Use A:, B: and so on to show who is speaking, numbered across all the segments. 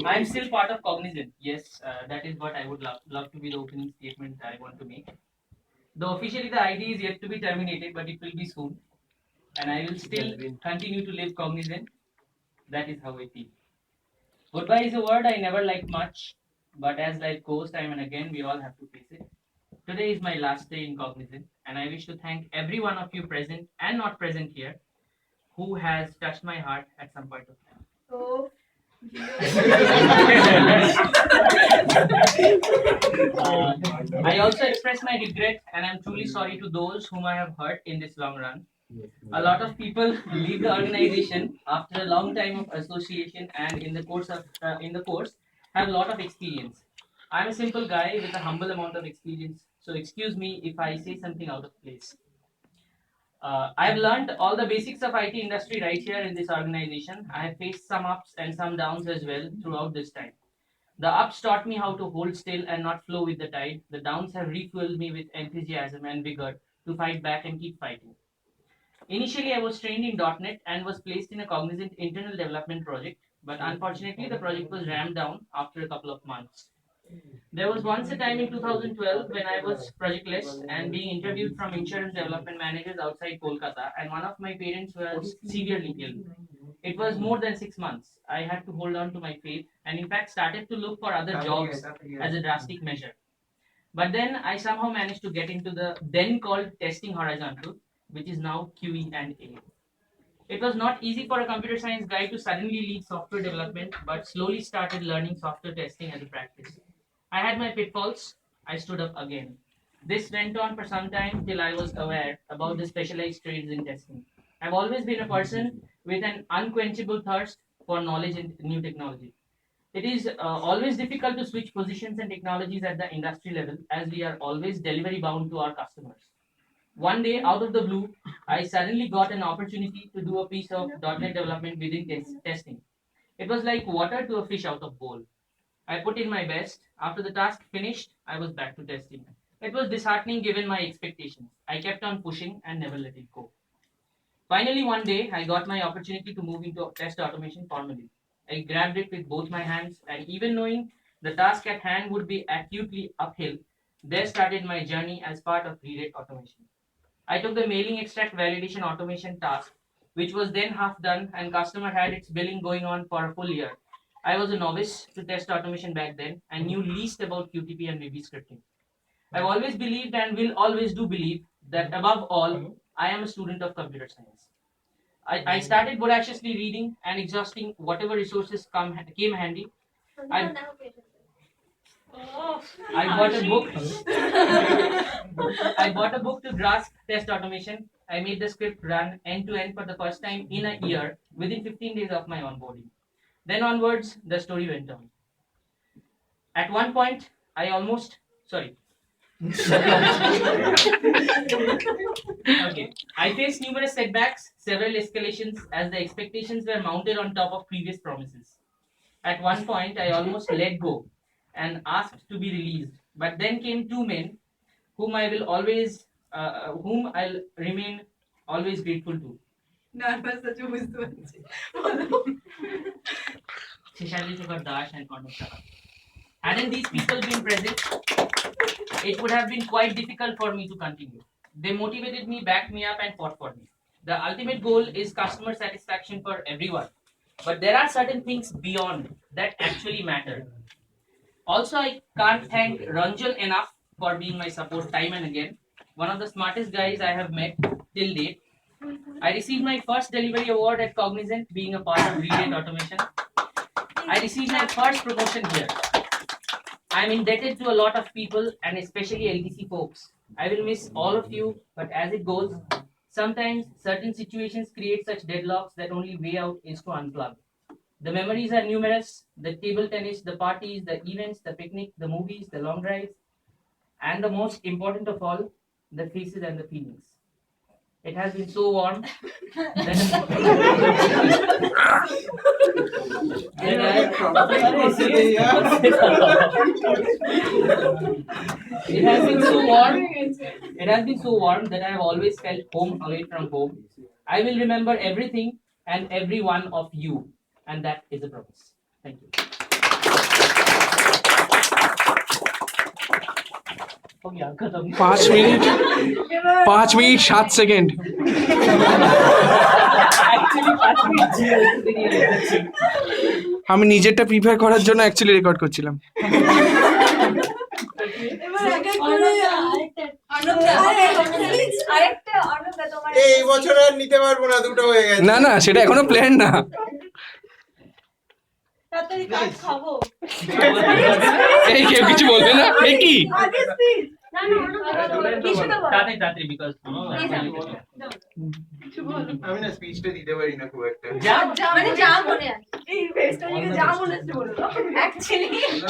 A: I'm still part of Cognizant. Yes, that is what I would love to be the opening statement I want to make. Though officially the ID is yet to be terminated, but it will be soon, and I will still continue to live Cognizant. That is how I feel. Goodbye is a word I never liked much, but as life goes, time and again, we all have to face it. Today is my last day in Cognizant, and I wish to thank every one of you present and not present here who has touched my heart at some point of time. Oh. I also express my regret and I'm truly sorry to those whom I have hurt in this long run. A lot of people leave the organization after a long time of association and in the course have a lot of experience. I'm a simple guy with a humble amount of experience, so excuse me if I say something out of place. I've learned all the basics of IT industry right here in this organization. I have faced some ups and some downs as well throughout this time. The ups taught me how to hold still and not flow with the tide. The downs have refueled me with enthusiasm and vigor to fight back and keep fighting. Initially, I was trained in .NET and was placed in a Cognizant internal development project, but unfortunately, the project was ramped down after a couple of months. There was once a time in 2012 when I was projectless and being interviewed from insurance development managers outside Kolkata, and one of my parents was severely ill. It was more than 6 months. I had to hold on to my faith and, in fact, started to look for other jobs as a drastic measure. But then I somehow managed to get into the then called testing horizontal, which is now QE and A. It was not easy for a computer science guy to suddenly leave software development, but slowly started learning software testing as a practice. I had my pitfalls. I stood up again. This went on for some time till I was aware about the specialized trades in testing. I've always been a person with an unquenchable thirst for knowledge and new technology. It is always difficult to switch positions and technologies at the industry level as we are always delivery bound to our customers. One day, out of the blue, I suddenly got an opportunity to do a piece of .NET development within testing. It was like water to a fish out of bowl. I put in my best. After the task finished, I was back to testing. It was disheartening given my expectations. I kept on pushing and never let it go. Finally, one day, I got my opportunity to move into test automation formally. I grabbed it with both my hands, and even knowing the task at hand would be acutely uphill, there started my journey as part of Read Automation. I took the mailing extract validation automation task, which was then half done, and customer had its billing going on for a full year. I was a novice to test automation back then and knew least about QTP and VB scripting. I've always believed and will always do believe that above all, I am a student of computer science. I started voraciously reading and exhausting whatever resources came handy. I, I bought a book. I bought a book to grasp test automation. I made the script run end to end for the first time in a year within 15 days of my onboarding. Then onwards, the story went on. At one point, I almost sorry. Okay. I faced numerous setbacks, several escalations, as the expectations were mounted on top of previous promises. At one point, I almost let go and asked to be released. But then came two men whom I'll remain always grateful to. Shishali Shekhar Dash and Arnav Shah. Hadn't these people been present, it would have been quite difficult for me to continue. They motivated me, backed me up, and fought for me. The ultimate goal is customer satisfaction for everyone. But there are certain things beyond that actually matter. Also, I can't thank Ranjan enough for being my support time and again. One of the smartest guys I have met till date. I received my first delivery award at Cognizant being a part of Relay Automation. I received my first promotion here. I am indebted to a lot of people and especially LTC folks. I will miss all of you, but as it goes, sometimes certain situations create such deadlocks that only way out is to unplug. The memories are numerous: the table tennis, the parties, the events, the picnic, the movies, the long drives, and the most important of all, the faces and the feelings. It has been so warm that it has been so warm. It has been so warm that I have always felt home away from home. I will remember everything and every one of you, and that is a promise. Thank you. हो गया, खत्म।
B: 5 minute 7 second.
A: Actually, 5 minutes. Video is
B: আমি নিজেরটা prepare করার জন্য actually record করছিলাম।
C: এই বছর আর নিতে পারবো না, দুটো হয়ে গেছে।
B: না না, সেটা এখনো প্ল্যান না। এই কেউ কিছু বলবে না? এই কি
A: তাড়াতাড়ি because
C: আমি না স্পিচটা দিতে পারি না খুব একটা।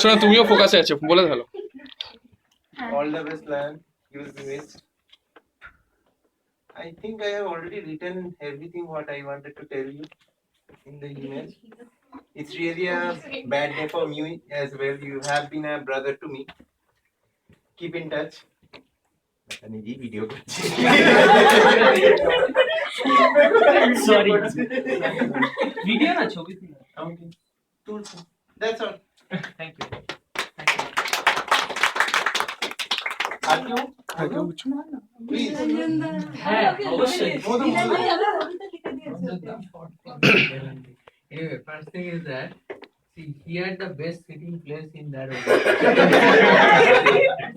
B: শোনো, তুমিও ফোকাসে আছো, বলে ভালো।
C: All the best, Lion. You will be missed. I think I have already written everything what I wanted to tell you in the email. It's really a bad day for me as well. You have been a brother to me. Keep in touch. আমি এই video করছি।
A: sorry video না ছবি
C: আমি তুলছি। That's all.
A: thank you
C: আর কেউ? Please.
A: হ্যাঁ অবশ্যই
D: Anyway, first thing is that see, he had the best sitting place in that room.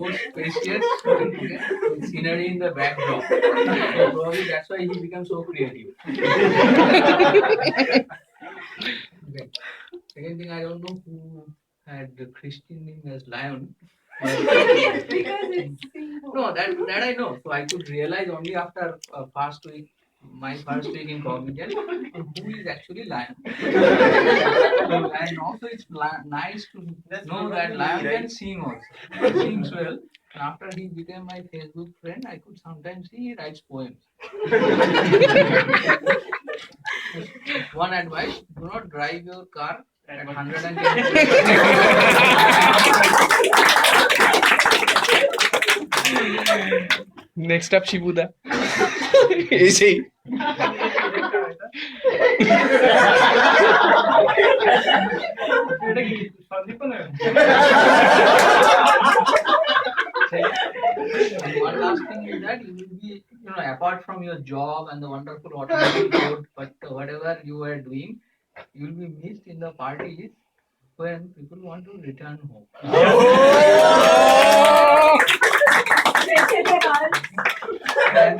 D: Most spacious, with scenery in the backdrop. So probably that's why he became so creative. Okay. Second thing, I don't know who had the Christian name as Lion. No, that I know. So I could realize only after my first week in Cognizant, who is actually Lion. And also it's nice to know that Lion can sing also. He sings well. And after he became my Facebook friend, I could sometimes see he writes poems. One advice, do not drive your car at 110.
B: Next up শিবুদা। এই সেই
D: One last thing is that you will be, apart from your job and the wonderful automatic code, but whatever you are doing, you will be missed in the parties when people want to return home. And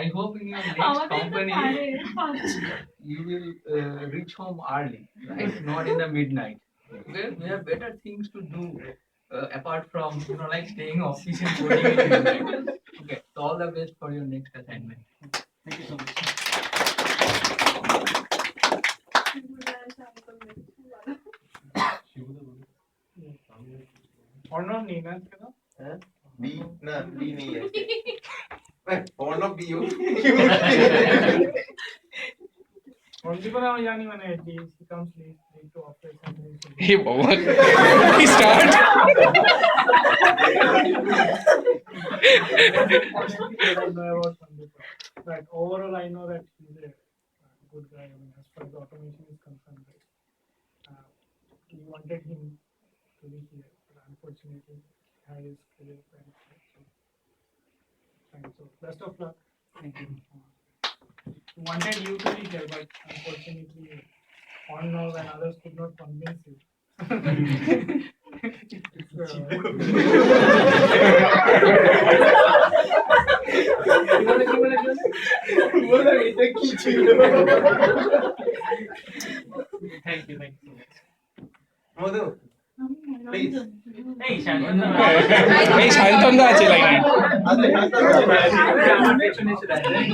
D: I hope in your next company you will reach home early, right? Not in the midnight. Okay, we have better things to do apart from like staying office and coding in the midnight. Okay, so all the best for your next assignment.
A: thank you so much
E: Arnab নেই না কেন?
C: B না, B নেই আছে। Arnab bio.
E: অঞ্জিপনা আমি জানি, মানে he comes late to office and
B: হে বাবা, কি start.
E: But overall, I know that he's a good guy. I mean, as far as automation is concerned, right? We wanted him to be here, but unfortunately, he had his career plans. So, best of luck.
A: thank you
E: We wanted you to be here, but unfortunately, Arnav and others could not convince you.
C: এটা কি ছিল?
A: thank you so much
C: Madhu, please.
A: এই শান্তনু
B: এই সায়ন্তনদা আছে লাইনে।
A: আমার পেছনে এসে দাঁড়ায়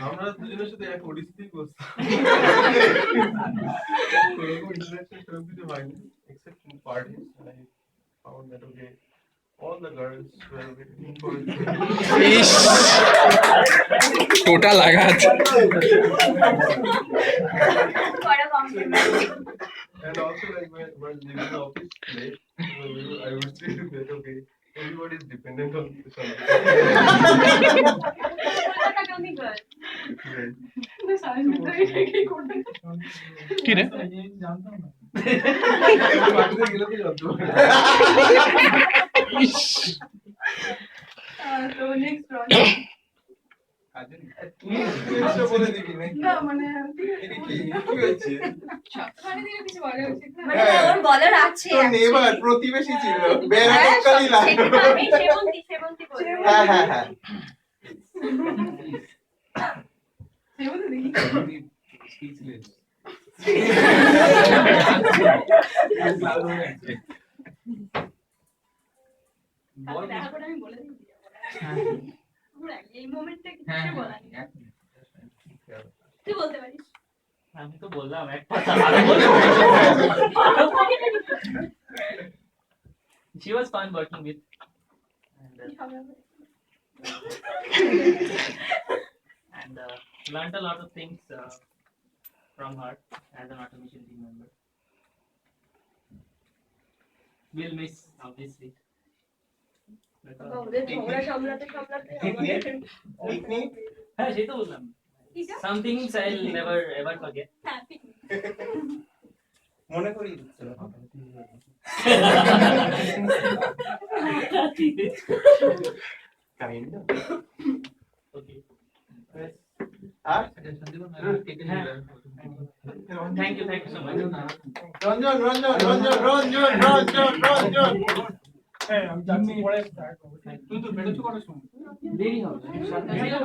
C: আমরা দুজনের সাথে এক ওডিসিতেই বসতাম। এরকম ইন্টারাকশন সেরকম কিছু হয়নি, except in parties. I found that okay, all the girls were waiting for
B: is, total আঘাত।
C: and also like when leaving the office late, I would say that okay, Everybody is dependent on something.
B: কি রে
E: জানতাম না
C: বাড়িতে গেলে তো জানতে পারবে।
F: So next round.
C: তুই জিনিসটা বলে দিবি নাকি?
F: না মানে
C: এটা কি হয়েছে?
F: মানে দিলে কিছু বলা উচিত না।
G: মানে ওর বলার আছে
C: তোর নেবার প্রতিবেশী ছিল বেড়া তৎকালী লাগলো।
G: আমি সেবন্তী বলি
C: হ্যাঁ হ্যাঁ হ্যাঁ
F: সেবন্তী দেখি।
D: Speechless. বল
F: দেখা করে আমি বলে দিই। এই মোমেন্টে
D: হ্যাঁ
F: কিছু বলা নেই।
D: হ্যাঁ
F: তুই বলতে পারিস।
A: আমি তো বললাম এক কথা ভালো বলবো। She was fun working with
F: কি হবে আবার?
A: and learned a lot of things from her as an automation team member. We'll miss obviously.
G: ওদের ঝগড়া সামলাতে
C: পিকনিক
A: হ্যাঁ সেই তো বললাম।
F: ঠিক আছে?
A: Some things I'll never ever forget.
F: হ্যাঁ, picnic।
C: মনে করি দিচ্ছ কাইন্ড
A: Okay.
C: আর
A: Thank you so much.
C: Ranjan Ranjan Ranjan Ranjan Ranjan Ranjan
E: হ্যাঁ আমি যাচ্ছি পরে স্টার্ট হবে
D: তুই তো বেরোচ্ছ করার সময়
A: দেরি হবে।
F: হয় না।